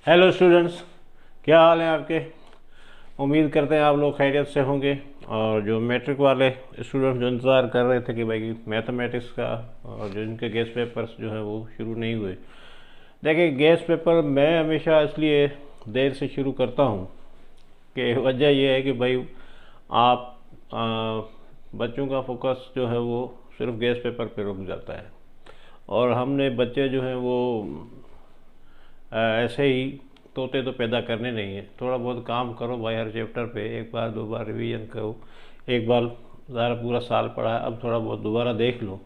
Hello students, क्या हाल है आपके। उम्मीद करते हैं आप लोग खैरियत से होंगे। और जो मैट्रिक वाले स्टूडेंट्स जो इंतज़ार कर रहे थे कि भाई मैथमेटिक्स का और जो इनके गेस्ट पेपर्स जो है वो शुरू नहीं हुए। देखिए, गेस्ट पेपर मैं हमेशा इसलिए देर से शुरू करता हूँ कि वजह यह है कि भाई आप बच्चों का फोकस जो है वो सिर्फ गेस्ट पेपर पे रुक जाता है। और हमने बच्चे जो हैं वो ऐसे ही तोते तो पैदा करने नहीं है। थोड़ा बहुत काम करो भाई, हर चैप्टर पे एक बार दो बार रिवीजन करो। एक बार ज़्यादा पूरा साल पढ़ा है, अब थोड़ा बहुत दोबारा देख लो।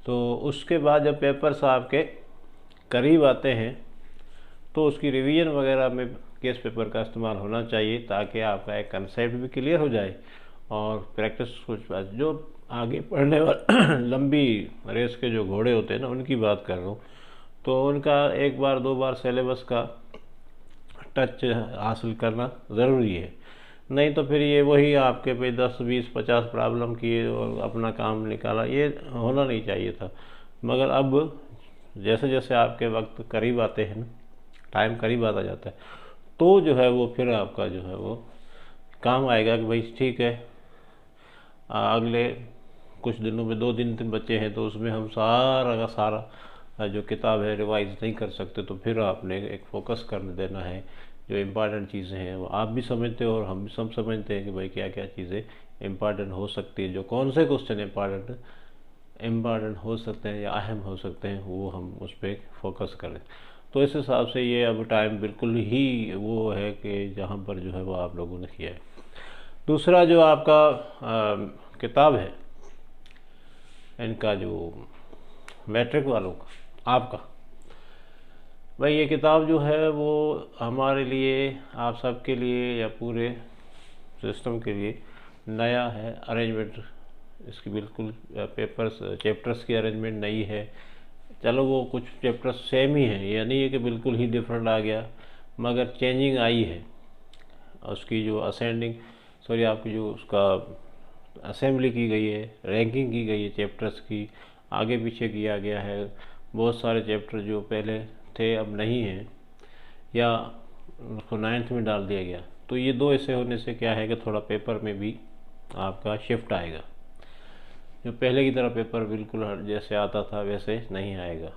तो उसके बाद जब पेपर्स आपके करीब आते हैं तो उसकी रिवीजन वगैरह में केस पेपर का इस्तेमाल होना चाहिए, ताकि आपका एक कंसेप्ट भी क्लियर हो जाए और प्रैक्टिस कुछ जो आगे पढ़ने वाले लंबी रेस के जो घोड़े होते हैं ना, उनकी बात कर रहा हूँ। तो उनका एक बार दो बार सिलेबस का टच हासिल करना ज़रूरी है। नहीं तो फिर ये वही आपके पे 10 20 50 प्रॉब्लम किए और अपना काम निकाला, ये होना नहीं चाहिए था। मगर अब जैसे जैसे आपके वक्त करीब आते हैं ना, टाइम करीब आता जाता है, तो जो है वो फिर आपका जो है वो काम आएगा कि भाई ठीक है, अगले कुछ दिनों में 2 दिन बचे हैं तो उसमें हम सारा का सारा जो किताब है रिवाइज नहीं कर सकते। तो फिर आपने एक फोकस करने देना है। जो इम्पॉर्टेंट चीज़ें हैं वो आप भी समझते हो और हम भी सब समझते हैं कि भाई क्या क्या चीज़ें इम्पॉर्टेंट हो सकती है, जो कौन से क्वेश्चन इम्पॉर्टेंट हो सकते हैं या अहम हो सकते हैं, वो हम उस पर फोकस करें। तो इस हिसाब से ये अब टाइम बिल्कुल ही वो है कि जहाँ पर जो है वो आप लोगों ने किया है। दूसरा जो आपका किताब है इनका, जो मैट्रिक वालों का आपका, भाई ये किताब जो है वो हमारे लिए, आप सबके लिए या पूरे सिस्टम के लिए नया है अरेंजमेंट। इसकी बिल्कुल पेपर्स चैप्टर्स की अरेंजमेंट नई है। चलो वो कुछ चैप्टर्स सेम ही हैं, ये नहीं है कि बिल्कुल ही डिफरेंट आ गया, मगर चेंजिंग आई है। उसकी जो असेंडिंग, सॉरी, आपकी जो उसका असेंबली की गई है, रैंकिंग की गई है चैप्टर्स की, आगे पीछे किया गया है। बहुत सारे चैप्टर जो पहले थे अब नहीं हैं, या उसको 9th में डाल दिया गया। तो ये दो ऐसे होने से क्या है कि थोड़ा पेपर में भी आपका शिफ्ट आएगा। जो पहले की तरह पेपर बिल्कुल जैसे आता था वैसे नहीं आएगा।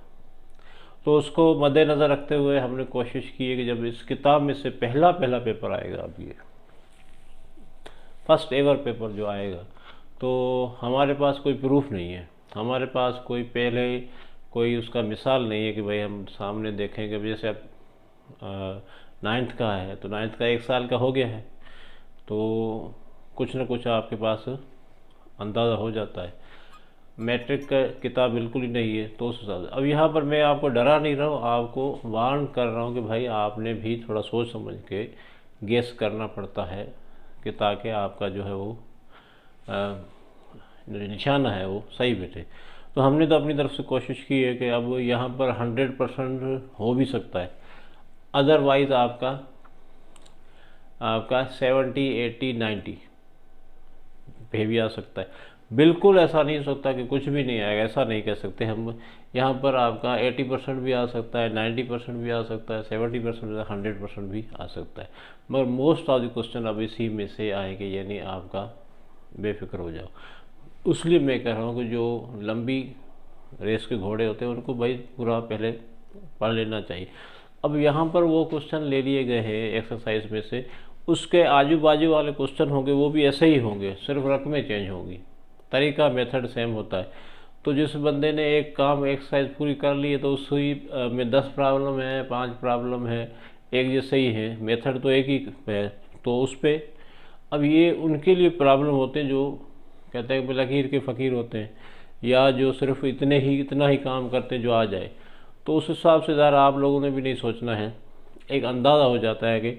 तो उसको मद्देनज़र रखते हुए हमने कोशिश की है कि जब इस किताब में से पहला पहला पेपर आएगा, अब ये फर्स्ट एवर पेपर जो आएगा, तो हमारे पास कोई प्रूफ नहीं है, हमारे पास कोई पहले कोई उसका मिसाल नहीं है कि भाई हम सामने देखेंगे। जैसे अब 9th का है तो 9th का 1 साल का हो गया है, तो कुछ ना कुछ आपके पास अंदाज़ा हो जाता है। मैट्रिक का किताब बिल्कुल ही नहीं है, तो उस हिसाब से अब यहाँ पर मैं आपको डरा नहीं रहा हूँ, आपको वार्न कर रहा हूँ कि भाई आपने भी थोड़ा सोच समझ के गेस करना पड़ता है, कि ताकि आपका जो है वो जो निशाना है वो सही बैठे। तो हमने तो अपनी तरफ से कोशिश की है कि अब यहाँ पर 100% हो भी सकता है, अदरवाइज़ आपका आपका 70 80 90 पे भी आ सकता है। बिल्कुल ऐसा नहीं हो सकता कि कुछ भी नहीं आएगा, ऐसा नहीं कह सकते हम। यहाँ पर आपका 80% भी आ सकता है, 90% भी आ सकता है, 70% 100% भी आ सकता है। मगर मोस्ट ऑफ द क्वेश्चन अब इसी में से आएंगे, यानी आपका बेफिक्र हो जाओ। इसलिए मैं कह रहा हूँ कि जो लंबी रेस के घोड़े होते हैं उनको भाई पूरा पहले पढ़ लेना चाहिए। अब यहाँ पर वो क्वेश्चन ले लिए गए हैं एक्सरसाइज में से, उसके आजू बाजू वाले क्वेश्चन होंगे वो भी ऐसे ही होंगे, सिर्फ रकमें चेंज होंगी, तरीका मेथड सेम होता है। तो जिस बंदे ने एक काम एक्सरसाइज पूरी कर ली है तो उसी में 10 प्रॉब्लम है, 5 प्रॉब्लम है, एक जैसे ही है, मेथड तो एक ही है। तो उस पर अब ये उनके लिए प्रॉब्लम होते हैं जो कहते हैं कि लकीर के फ़कीर होते हैं, या जो सिर्फ इतना ही काम करते हैं जो आ जाए। तो उस हिसाब से ज़रा आप लोगों ने भी नहीं सोचना है, एक अंदाज़ा हो जाता है कि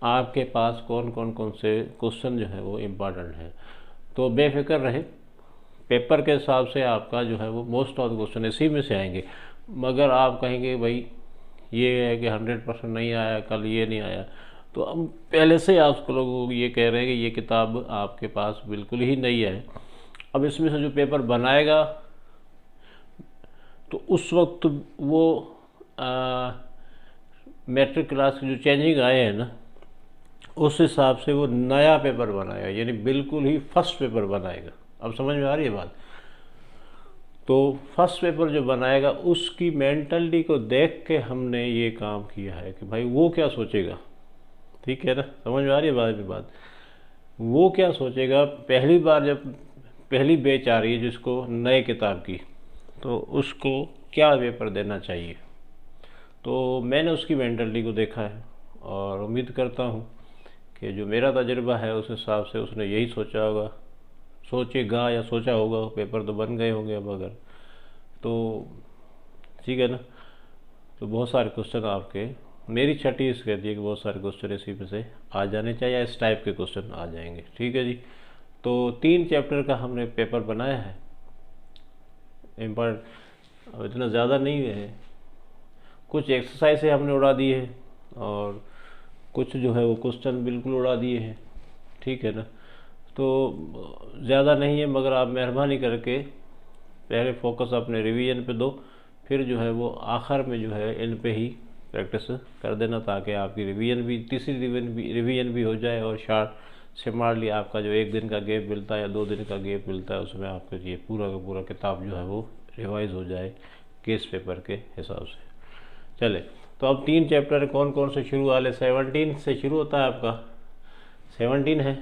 आपके पास कौन से क्वेश्चन जो है वो इम्पॉर्टेंट है। तो बेफिक्र रहे, पेपर के हिसाब से आपका जो है वो मोस्ट ऑफ द क्वेश्चन इसी में से आएंगे। मगर आप कहेंगे भाई ये है कि 100% नहीं आया, कल ये नहीं आया, तो हम पहले से आप लोगों को ये कह रहे हैं कि ये किताब आपके पास बिल्कुल ही नहीं है। अब इसमें से जो पेपर बनाएगा तो उस वक्त वो मैट्रिक क्लास के जो चेंजिंग आए हैं ना, उस हिसाब से वो नया पेपर बनाएगा, यानी बिल्कुल ही फर्स्ट पेपर बनाएगा। अब समझ में आ रही है बात? तो फर्स्ट पेपर जो बनाएगा उसकी मेंटलिटी को देख के हमने ये काम किया है कि भाई वो क्या सोचेगा। ठीक है ना, समझ में आ रही है बाद में बात? वो क्या सोचेगा पहली बार जब पहली बैच आ रही है जिसको नए किताब की, तो उसको क्या पेपर देना चाहिए। तो मैंने उसकी मेंटलिटी को देखा है और उम्मीद करता हूँ कि जो मेरा तजुर्बा है उस हिसाब से उसने यही सोचा होगा, सोचेगा या सोचा होगा। पेपर तो बन गए होंगे अब अगर, तो ठीक है ना। तो बहुत सारे क्वेश्चन आपके, मेरी छठी इस कहती है कि बहुत सारे क्वेश्चन इसी पे से आ जाने चाहिए, इस टाइप के क्वेश्चन आ जाएंगे। ठीक है जी। तो 3 चैप्टर का हमने पेपर बनाया है इम्पॉर्टेंट, अब इतना ज़्यादा नहीं है। कुछ एक्सरसाइज से हमने उड़ा दिए हैं और कुछ जो है वो क्वेश्चन बिल्कुल उड़ा दिए हैं। ठीक है ना, तो ज़्यादा नहीं है, मगर आप मेहरबानी करके पहले फोकस अपने रिवीजन पे दो, फिर जो है वो आखिर में जो है इन पे ही प्रैक्टिस कर देना, ताकि आपकी रिवीजन भी, तीसरी रिवीजन भी हो जाए और शार्ट से मार लिया आपका जो 1 दिन का गैप मिलता है या 2 दिन का गैप मिलता है, उसमें आपका ये पूरा का पूरा किताब जो है वो रिवाइज हो जाए केस पेपर के हिसाब से। चले, तो अब 3 चैप्टर कौन कौन से शुरू वाले? 17 से शुरू होता है आपका, 17 है,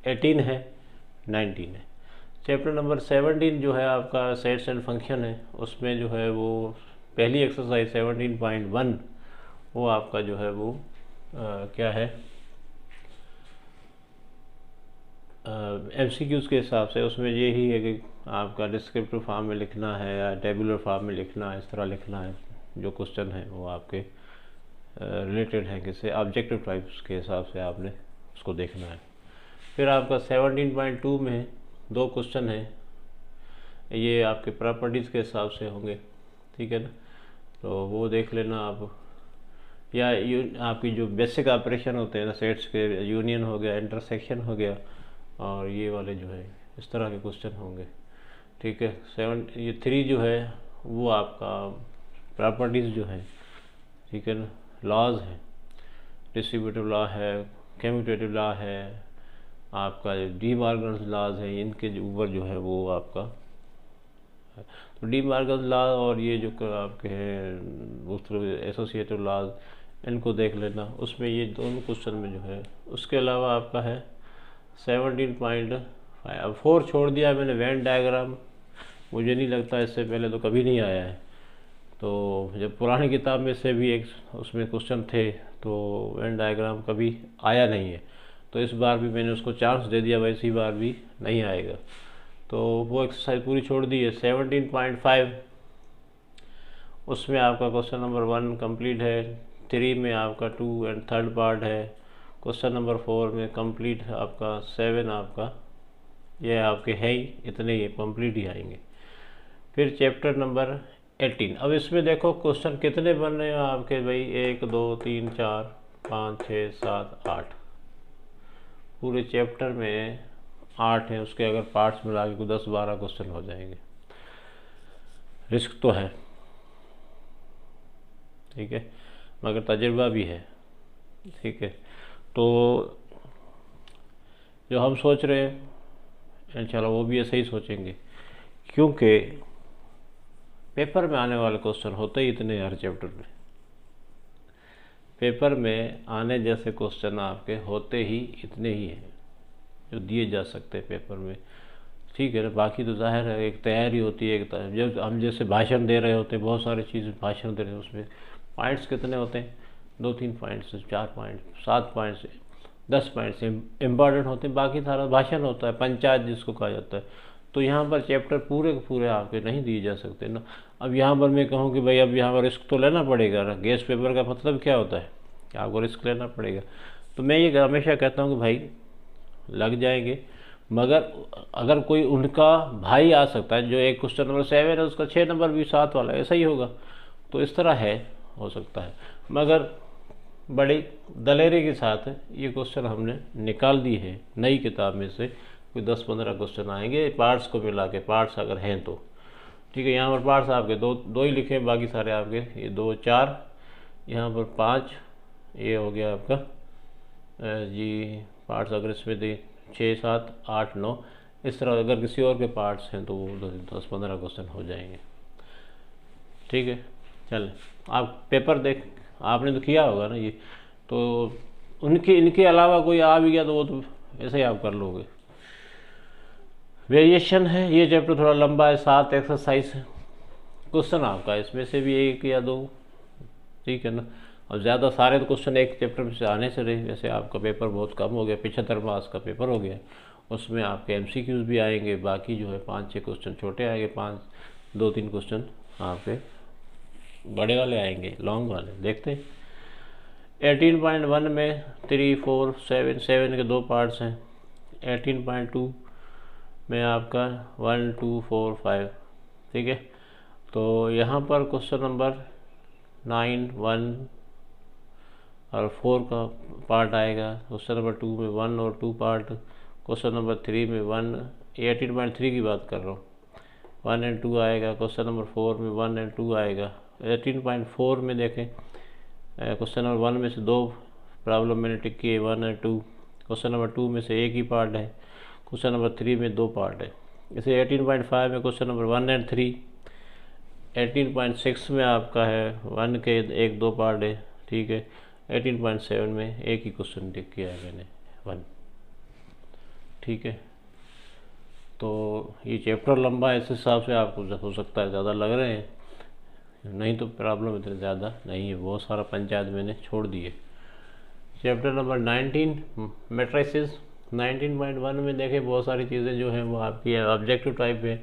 18 है, 19 है। चैप्टर नंबर 17 जो है आपका सेट्स एंड फंक्शन है, उसमें जो है वो पहली एक्सरसाइज 17.1 वो आपका जो है वो क्या है, MCQs के हिसाब से उसमें यही है कि आपका डिस्क्रिप्टिव फॉर्म में लिखना है या टेबुलर फॉर्म में लिखना है, इस तरह लिखना है। जो क्वेश्चन है वो आपके रिलेटेड हैं किसी ऑब्जेक्टिव टाइप्स के हिसाब से आपने उसको देखना है। फिर आपका 17.2 में 2 क्वेश्चन हैं, ये आपके प्रॉपर्टीज़ के हिसाब से होंगे। ठीक है ना, तो वो देख लेना आप, या आपकी जो बेसिक ऑपरेशन होते हैं ना सेट्स के, यूनियन हो गया, इंटरसेक्शन हो गया, और ये वाले जो है इस तरह के क्वेश्चन होंगे। ठीक है, 3 जो है वो आपका प्रॉपर्टीज़ जो है, ठीक है ना, लॉज है, डिस्ट्रीब्यूटिव लॉ है, कम्यूटेटिव लॉ है, आपका डी मॉर्गन्स लॉज है, इनके ऊपर जो है वो आपका, तो डी मॉर्गन्स लॉ और ये जो आपके हैं एसोसिएटिव लॉज, इनको देख लेना, उसमें ये दोनों क्वेश्चन में जो है। उसके अलावा आपका है 17.5, अब 4 छोड़ दिया मैंने, वेन डायग्राम, मुझे नहीं लगता इससे पहले तो कभी नहीं आया है। तो जब पुरानी किताब में से भी एक उसमें क्वेश्चन थे, तो वेन डायग्राम कभी आया नहीं है, तो इस बार भी मैंने उसको चांस दे दिया, वैसी बार भी नहीं आएगा। तो वो एक्सरसाइज पूरी छोड़ दी है। 17.5 उसमें आपका क्वेश्चन नंबर 1 कंप्लीट है, 3 में आपका 2 एंड 3rd पार्ट है, क्वेश्चन नंबर 4 में कंप्लीट है आपका, 7 आपका ये आपके है ही, इतने ही कंप्लीट ही आएंगे। फिर चैप्टर नंबर 18, अब इसमें देखो क्वेश्चन कितने बन रहे हैं आपके भाई, 1 2 3 4 5 6 7 8, पूरे चैप्टर में 8 हैं, उसके अगर पार्ट्स मिला के 10-12 क्वेश्चन हो जाएंगे। रिस्क तो है, ठीक है, मगर तजुर्बा भी है। ठीक है, तो जो हम सोच रहे हैं इंशाल्लाह वो भी ऐसे ही सोचेंगे, क्योंकि पेपर में आने वाले क्वेश्चन होते ही इतने हर चैप्टर में, पेपर में आने जैसे क्वेश्चन आपके होते ही इतने ही हैं जो दिए जा सकते हैं पेपर में। ठीक है ना, बाकी तो जाहिर है एक तैयारी होती है, जब हम जैसे भाषण दे रहे होते हैं, बहुत सारी चीज़ें भाषण दे रहे हैं, उसमें पॉइंट्स कितने होते हैं, 2-3 points, 4 point, 7 points, 10 points important होते हैं, बाकी सारा भाषण होता है, पंचायत जिसको कहा जाता है। तो यहाँ पर चैप्टर पूरे के पूरे आपके नहीं दिए जा सकते ना। अब यहाँ पर मैं कहूँ कि भाई अब यहाँ पर रिस्क तो लेना पड़ेगा ना, गेस्ट पेपर का मतलब क्या होता है कि आपको रिस्क लेना पड़ेगा। तो मैं ये हमेशा कहता हूँ कि भाई लग जाएंगे, मगर अगर कोई उनका भाई आ सकता है, जो एक क्वेश्चन नंबर 7 है उसका 6 नंबर भी 7 वाला ऐसा ही होगा, तो इस तरह है, हो सकता है। मगर बड़ी दलेरी के साथ ये क्वेश्चन हमने निकाल दी है नई किताब में से, कोई 10-15 क्वेश्चन आएंगे पार्ट्स को मिला के, पार्ट्स अगर हैं तो। ठीक है, यहाँ पर पार्ट्स आपके दो ही लिखे, बाकी सारे आपके ये 2 4 यहाँ पर 5, ये हो गया आपका जी पार्ट्स। अगर इसमें दे 6, 7, 8, 9 इस तरह अगर किसी और के पार्ट्स हैं तो वो 10-15 क्वेश्चन हो जाएंगे। ठीक है, चल आप पेपर देख, आपने तो किया होगा ना ये, तो इनके अलावा कोई आ भी गया तो वो तो ऐसे ही आप कर लोगे। वेरिएशन है, ये चैप्टर थोड़ा लंबा है, 7 एक्सरसाइज है, क्वेश्चन आपका इसमें से भी 1 या 2, ठीक है ना। और ज़्यादा सारे तो क्वेश्चन एक चैप्टर में से आने से रहे, जैसे आपका पेपर बहुत कम हो गया, 75 मार्क्स का पेपर हो गया, उसमें आपके MCQs भी आएंगे, बाकी जो है 5-6 क्वेश्चन छोटे आएंगे, 2-3 क्वेश्चन आपके बड़े वाले आएंगे, लॉन्ग वाले। देखते हैं 18.1 में 3, 4, 7 के 2 पार्ट्स हैं। 18.2 में आपका 1, 2, 4, 5, ठीक है। तो यहाँ पर क्वेश्चन नंबर 9, 1 और 4 का पार्ट आएगा। क्वेश्चन नंबर 2 में 1 और 2 पार्ट, क्वेश्चन नंबर 3 में 1, 18.3 की बात कर रहा हूँ, 1 और 2 आएगा। क्वेश्चन नंबर 4 में 1 और 2 आएगा। 18.4 में देखें, क्वेश्चन नंबर 1 में से 2 प्रॉब्लम मैंने टिक किए, 1 और 2। क्वेश्चन नंबर 2 में से 1 ही पार्ट है। क्वेश्चन नंबर 3 में 2 पार्ट है। इसे 18.5 में क्वेश्चन नंबर 1 और 3। 18.6 में आपका है 1 के 1-2 पार्ट है, ठीक है। 18.7 में 1 ही क्वेश्चन टिक किया है मैंने, 1, ठीक है। तो ये चैप्टर लंबा है, इस हिसाब से आपको हो सकता है ज़्यादा लग रहे हैं, नहीं तो प्रॉब्लम इतनी ज़्यादा नहीं है, बहुत सारा पंचायत मैंने छोड़ दिए। Chapter number 19 matrices. 19.1 में देखें बहुत सारी चीज़ें जो हैं वो आपकी ऑब्जेक्टिव टाइप है।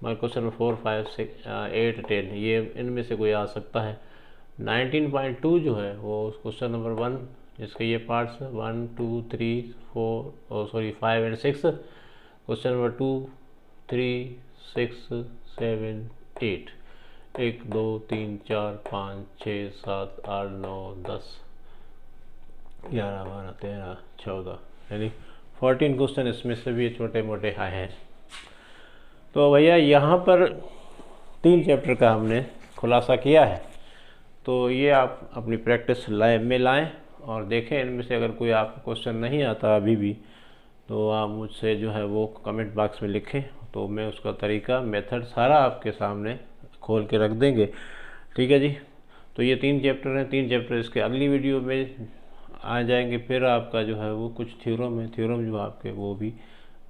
क्वेश्चन नंबर 4, 5, 6, 8, 10 ये इनमें से कोई आ सकता है। 19.2 जो है वो क्वेश्चन नंबर 1 जिसके ये पार्ट्स 1, 2, 3, 4 5 एंड 6। क्वेश्चन नंबर 2, 3, 6, 7, 8, 1, 2, 3, 4, 5, 6, 7, 8, 9, 10, 11, 12, 13, 14 यानी 14 क्वेश्चन इसमें से भी छोटे मोटे आए हैं। तो भैया यहाँ पर 3 चैप्टर का हमने खुलासा किया है, तो ये आप अपनी प्रैक्टिस लैब में लाएं और देखें, इनमें से अगर कोई आपको क्वेश्चन नहीं आता अभी भी तो आप मुझसे जो है वो कमेंट बॉक्स में लिखें, तो मैं उसका तरीका मेथड सारा आपके सामने खोल के रख देंगे, ठीक है जी। तो ये 3 चैप्टर हैं, 3 चैप्टर इसके अगली वीडियो में आ जाएंगे। फिर आपका जो है वो कुछ थ्योरम जो आपके वो भी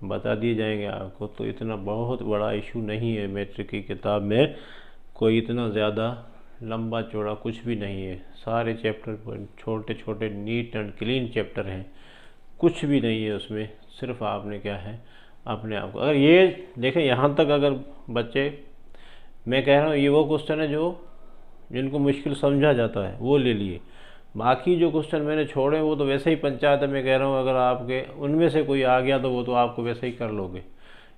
बता दिए जाएंगे आपको। तो इतना बहुत बड़ा इशू नहीं है, मैट्रिक की किताब में कोई इतना ज़्यादा लंबा चौड़ा कुछ भी नहीं है। सारे चैप्टर छोटे छोटे नीट एंड क्लीन चैप्टर हैं, कुछ भी नहीं है उसमें। सिर्फ आपने क्या है अपने आप को, अगर ये देखें यहाँ तक, अगर बच्चे, मैं कह रहा हूँ ये वो क्वेश्चन है जो जिनको मुश्किल समझा जाता है वो ले लिए, बाकी जो क्वेश्चन मैंने छोड़े वो तो वैसे ही पंचायत है। मैं कह रहा हूँ अगर आपके उनमें से कोई आ गया तो वो तो आपको वैसे ही कर लोगे।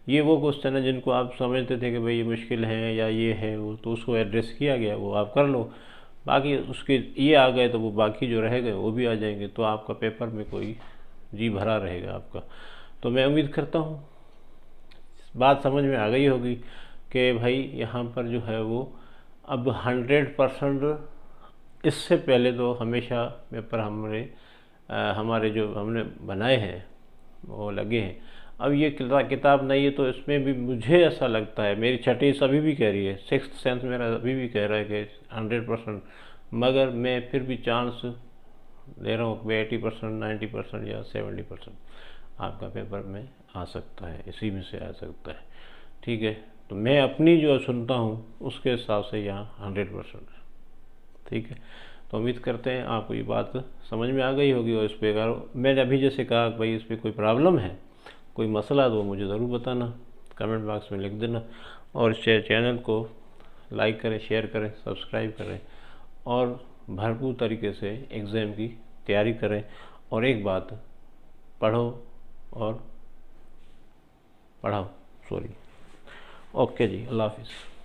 ये वो क्वेश्चन है जिनको आप समझते थे कि भाई ये मुश्किल है या ये है वो, तो उसको एड्रेस किया गया, वो आप कर लो। बाकी उसके ये आ गए तो वो बाकी जो रह गए वो भी आ जाएंगे, तो आपका पेपर में कोई जी भरा रहेगा आपका। तो मैं उम्मीद करता हूँ बात समझ में आ गई होगी कि भाई यहाँ पर जो है वो अब 100%, इससे पहले तो हमेशा पेपर हमारे जो हमने बनाए हैं वो लगे हैं। अब ये किताब नहीं है तो इसमें भी मुझे ऐसा लगता है, मेरी छठी अभी भी कह रही है, 6th सेंस मेरा अभी भी कह रहा है कि 100%, मगर मैं फिर भी चांस दे रहा हूँ कि 80%, 90% या 70% आपका पेपर में आ सकता है, इसी में से आ सकता है, ठीक है। तो मैं अपनी जो सुनता हूँ उसके हिसाब से यहाँ 100%, ठीक है। तो उम्मीद करते हैं आपको ये बात समझ में आ गई होगी। और इस पर अगर मैंने अभी जैसे कहा भाई इस पर कोई प्रॉब्लम है, कोई मसला, तो मुझे ज़रूर बताना, कमेंट बॉक्स में लिख देना। और इस चैनल को लाइक करें, शेयर करें, सब्सक्राइब करें और भरपूर तरीके से एग्ज़ाम की तैयारी करें। और एक बात, पढ़ो और पढ़ाओ। ओके जी, अल्लाह हाफिज़।